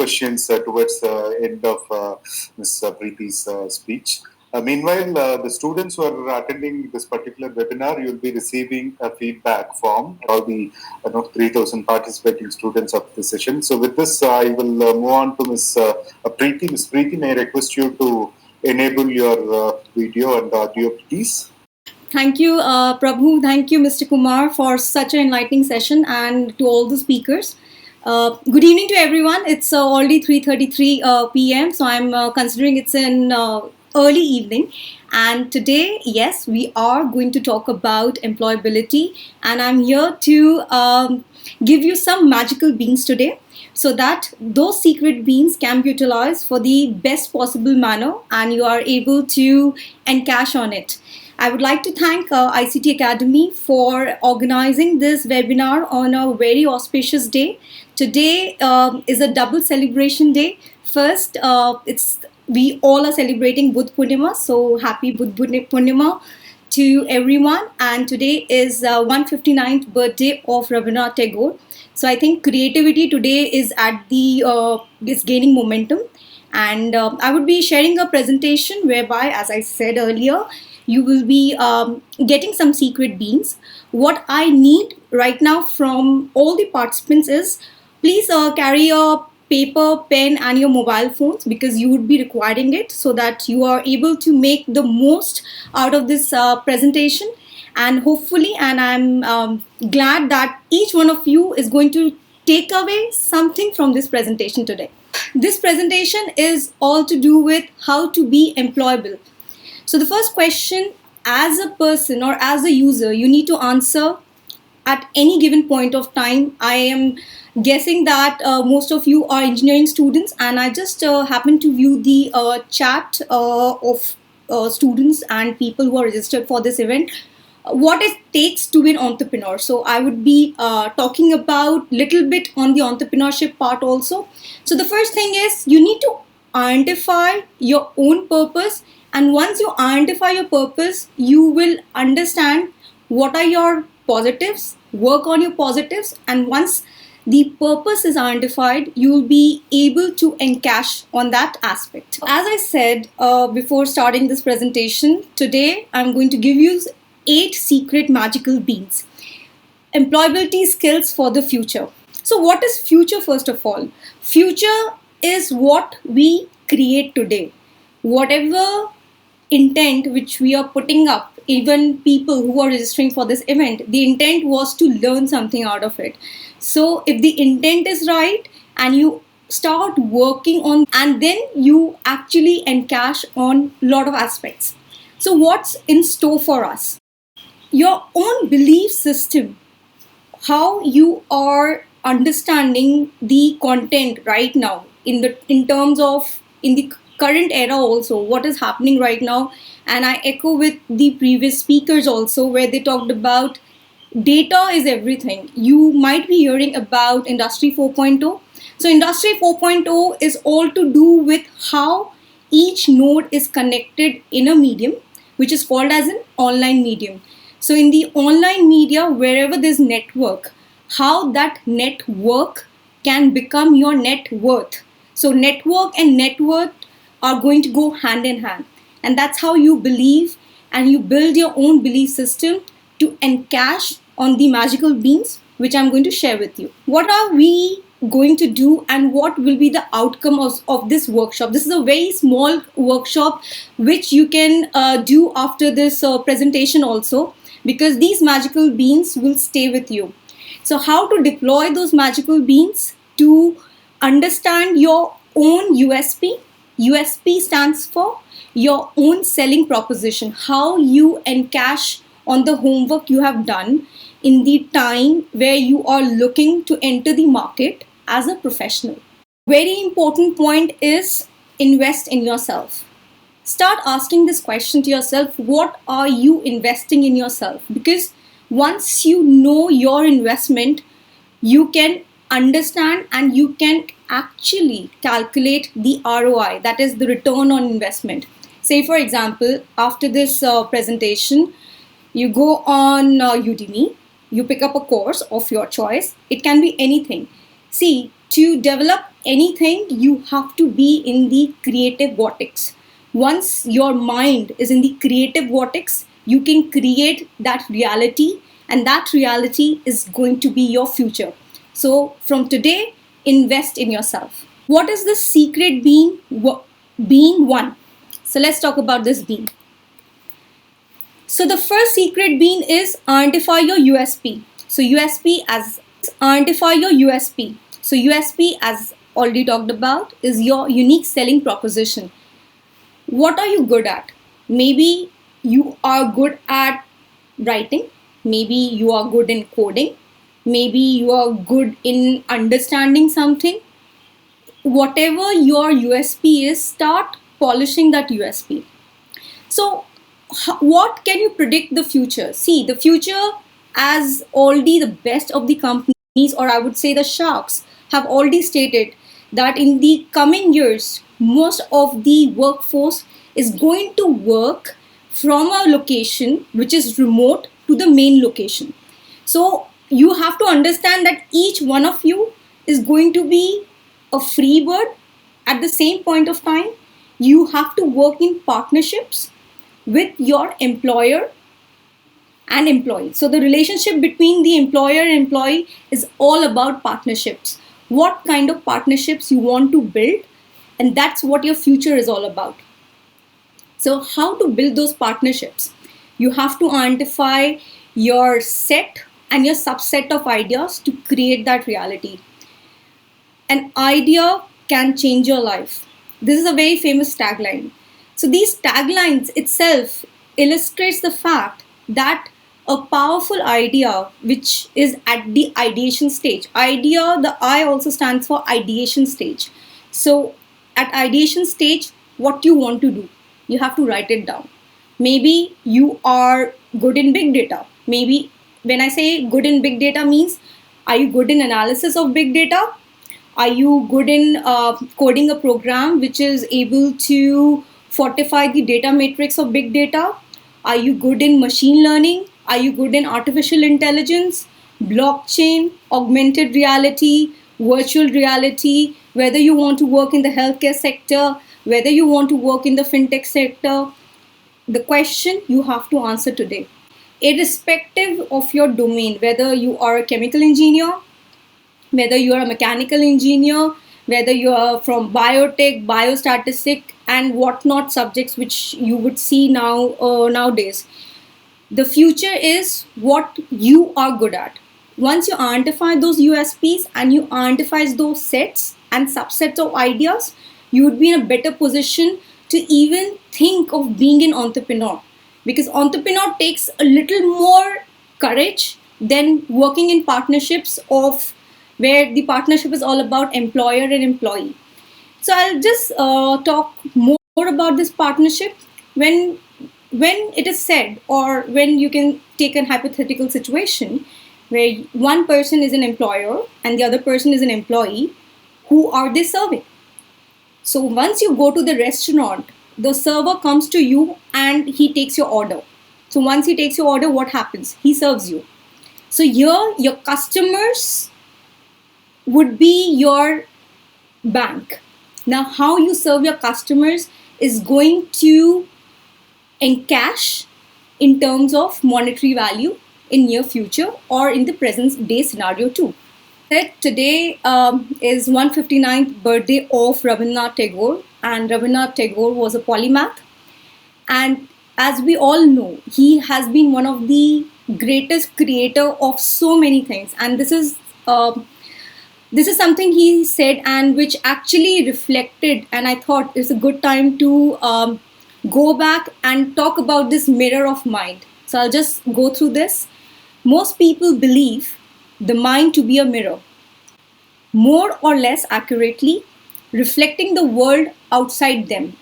questions towards the end of Ms. Preeti's speech. Meanwhile, the students who are attending this particular webinar, you'll be receiving a feedback form, all the 3,000 participating students of the session. So with this, I will move on to Ms. Preeti. Ms. Preeti, may I request you to enable your video and audio, please? Thank you, Prabhu. Thank you, Mr. Kumar, for such an enlightening session, and to all the speakers. Good evening to everyone. It's already 3:33 p.m., so I'm considering it's an early evening. And today, yes, we are going to talk about employability, and I'm here to give you some magical beans today, so that those secret beans can be utilized for the best possible manner, and you are able to encash on it. I would like to thank ICT Academy for organizing this webinar on a very auspicious day. Today is a double celebration day. First, we all are celebrating Buddha Purnima, so happy Buddha Purnima to everyone. And today is 159th birthday of Rabindranath Tagore. So I think creativity today is at is gaining momentum. And I would be sharing a presentation whereby, as I said earlier, you will be getting some secret beans. What I need right now from all the participants is, please carry a paper, pen and your mobile phones, because you would be requiring it so that you are able to make the most out of this presentation. And hopefully, and I'm glad that each one of you is going to take away something from this presentation today. This presentation is all to do with how to be employable. So the first question, as a person or as a user, you need to answer at any given point of time. I am guessing that most of you are engineering students, and I just happened to view the chat of students and people who are registered for this event. What it takes to be an entrepreneur. So I would be talking about little bit on the entrepreneurship part also. So the first thing is, you need to identify your own purpose. And once you identify your purpose, you will understand what are your positives, work on your positives. And once the purpose is identified, you will be able to encash on that aspect. As I said before starting this presentation, today I'm going to give you 8 secret magical beans. Employability skills for the future. So what is future first of all? Future is what we create today. Whatever intent which we are putting up, even people who are registering for this event, the intent was to learn something out of it. So if the intent is right and you start working on, and then you actually encash on a lot of aspects. So what's in store for us? Your own belief system, how you are understanding the content right now in terms of in the current era also, what is happening right now. And I echo with the previous speakers also, where they talked about data is everything. You might be hearing about Industry 4.0. So Industry 4.0 is all to do with how each node is connected in a medium, which is called as an online medium. So in the online media, wherever there's network, how that network can become your net worth. So network and net worth are going to go hand in hand. And that's how you believe and you build your own belief system to encash on the magical beans, which I'm going to share with you. What are we going to do and what will be the outcome of this workshop? This is a very small workshop which you can do after this presentation also, because these magical beans will stay with you. So how to deploy those magical beans to understand your own USP. USP stands for your own selling proposition, how you encash on the homework you have done in the time where you are looking to enter the market as a professional. Very important point is invest in yourself. Start asking this question to yourself, what are you investing in yourself? Because once you know your investment, you can understand and you can actually calculate the ROI, that is the return on investment. Say for example, after this presentation, you go on Udemy, you pick up a course of your choice. It can be anything. See, to develop anything, you have to be in the creative vortex. Once your mind is in the creative vortex, you can create that reality, and that reality is going to be your future. So from today, invest in yourself. What is the secret being one? So let's talk about this being. So the first secret being is identify your USP. So USP as identify your USP. So USP, as already talked about, is your unique selling proposition. What are you good at? Maybe you are good at writing. Maybe you are good in coding. Maybe you are good in understanding something. Whatever your USP is, start polishing that USP. So, what can you predict the future? See, the future, as already the best of the companies, or I would say the sharks, have already stated that in the coming years, most of the workforce is going to work from a location which is remote to the main location. So, you have to understand that each one of you is going to be a free bird. At the same point of time, you have to work in partnerships with your employer and employee. So the relationship between the employer and employee is all about partnerships. What kind of partnerships you want to build, and that's what your future is all about. So how to build those partnerships? You have to identify your set and your subset of ideas to create that reality. An idea can change your life. This is a very famous tagline. So these taglines itself illustrates the fact that a powerful idea which is at the ideation stage. Idea, the I also stands for ideation stage. So at ideation stage, what you want to do, you have to write it down. Maybe you are good in big data. Maybe when I say good in big data means, are you good in analysis of big data? Are you good in coding a program which is able to fortify the data matrix of big data? Are you good in machine learning? Are you good in artificial intelligence, blockchain, augmented reality, virtual reality? Whether you want to work in the healthcare sector, whether you want to work in the fintech sector, the question you have to answer today. Irrespective of your domain, whether you are a chemical engineer, whether you are a mechanical engineer, whether you are from biotech, biostatistic, and whatnot subjects which you would see nowadays. The future is what you are good at. Once you identify those USPs and you identify those sets and subsets of ideas, you would be in a better position to even think of being an entrepreneur. Because entrepreneur takes a little more courage than working in partnerships of where the partnership is all about employer and employee. So I'll just talk more about this partnership when it is said, or when you can take a hypothetical situation where one person is an employer and the other person is an employee. Who are they serving? So once you go to the restaurant, the server comes to you and he takes your order. So once he takes your order, what happens? He serves you. So here your customers would be your bank. Now, how you serve your customers is going to encash in terms of monetary value in near future or in the present day scenario too. Today is 159th birthday of Rabindranath Tagore, and Rabindranath Tagore was a polymath. And as we all know, he has been one of the greatest creator of so many things. And this is something he said and which actually reflected, and I thought it's a good time to go back and talk about this mirror of mind. So I'll just go through this. Most people believe the mind to be a mirror, more or less accurately reflecting the world outside them.